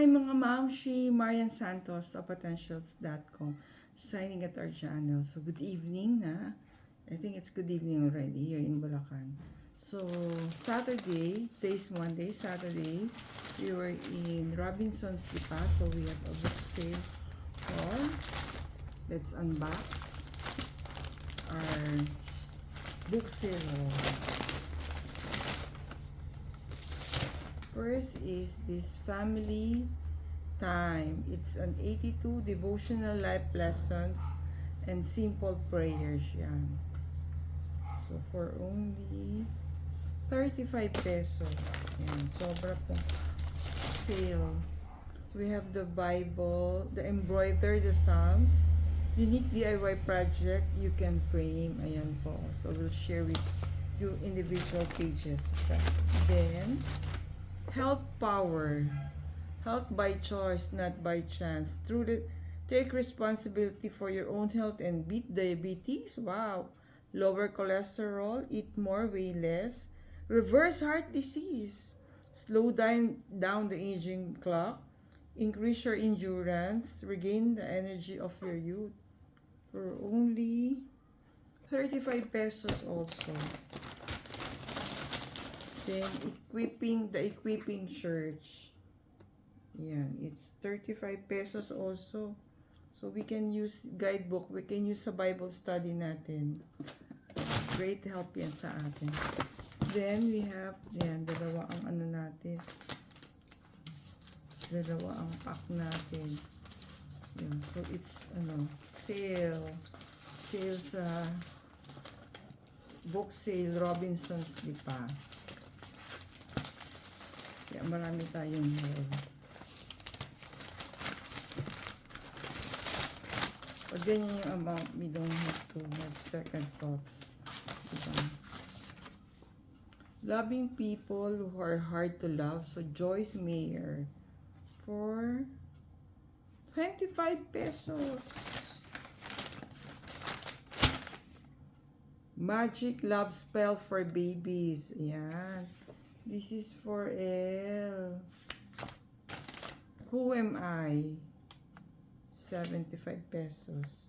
Hi mga mamshi, Marian Santos of Potentials.com, signing at our channel. So good evening na. I think it's good evening already here in Bulacan. So Saturday, today's Monday, Saturday, we were in Robinson's Lipa. So we have a book sale for, let's unbox our book sale. First is this family time. It's an 82 devotional life lessons and simple prayers yan. So for only 35 pesos. Yan, sobra pong sale. We have the Bible, the embroider, the Psalms, unique DIY project you can frame. Ayan po. So we'll share with you individual pages. Okay. Then Health Power. Health by choice, not by chance. Take responsibility for your own health and beat diabetes. Wow. Lower cholesterol, eat more, weigh less. Reverse heart disease. Slow down the aging clock. Increase your endurance. Regain the energy of your youth. For only 35 pesos also. Then, the equipping church. Yan, it's 35 pesos also. So, we can use guidebook. We can use sa Bible study natin. Great help yan sa atin. Then, we have, yan, dalawa ang ano natin. Dalawa ang pack natin. Yan, so, it's, sale. Sale sa book sale, Robinson's Lipa. Kaya marami tayong hair. Pag ganyan yung amount, we don't have to have second thoughts. Diba? Loving people who are hard to love. So, Joyce Meyer for 25 pesos. Magic Love Spell for Babies. Ayan. This is for L. Who am I? 75 pesos.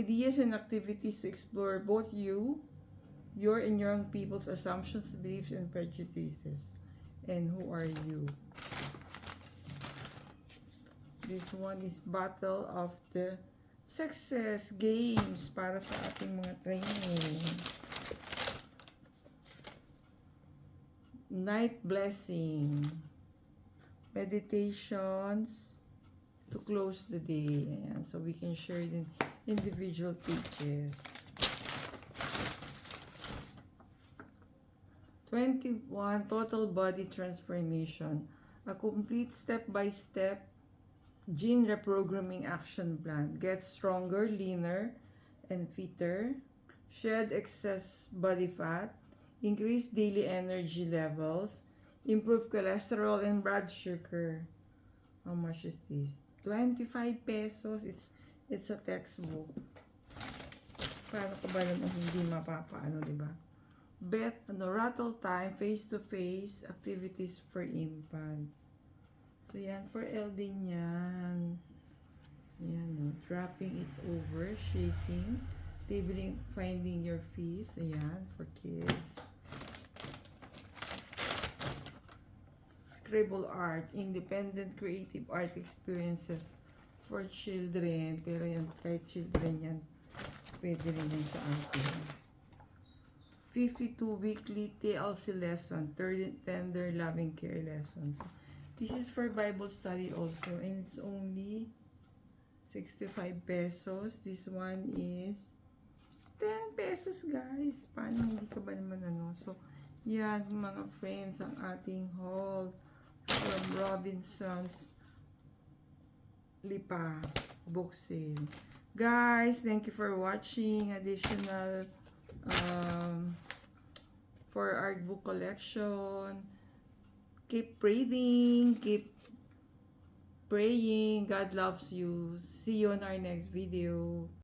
Ideas and activities to explore both your and young people's assumptions, beliefs, and prejudices. And who are you? This one is Battle of the Success Games para sa ating mga training. Night Blessing. Meditations to close the day. Ayan. So we can share it in individual pages. 21. Total Body Transformation. A complete step-by-step gene reprogramming action plan. Get stronger, leaner, and fitter. Shed excess body fat. Increase daily energy levels. Improve cholesterol and blood sugar. How much is this? 25 pesos. It's a textbook. Paano ko ba naman hindi mapapaano, diba? Rattle time, face-to-face activities for infants. So, yan. For L din yan. Yan, no? Dropping it over, shaking, labeling, finding your fees. Ayan, for kids. Scribble art, independent creative art experiences for children. Pero yan, kahit children yan, pwede rin yan sa atin. 52 weekly TLC lesson, tender loving care lessons. This is for Bible study also, and it's only 65 pesos. This one is 10 pesos, guys. Paano hindi ka ba naman ano? So, yan mga friends, ang ating haul from Robinson's Lipa book sale. Guys, thank you for watching. Additional for our book collection. Keep reading, keep praying. God loves you. See you on our next video.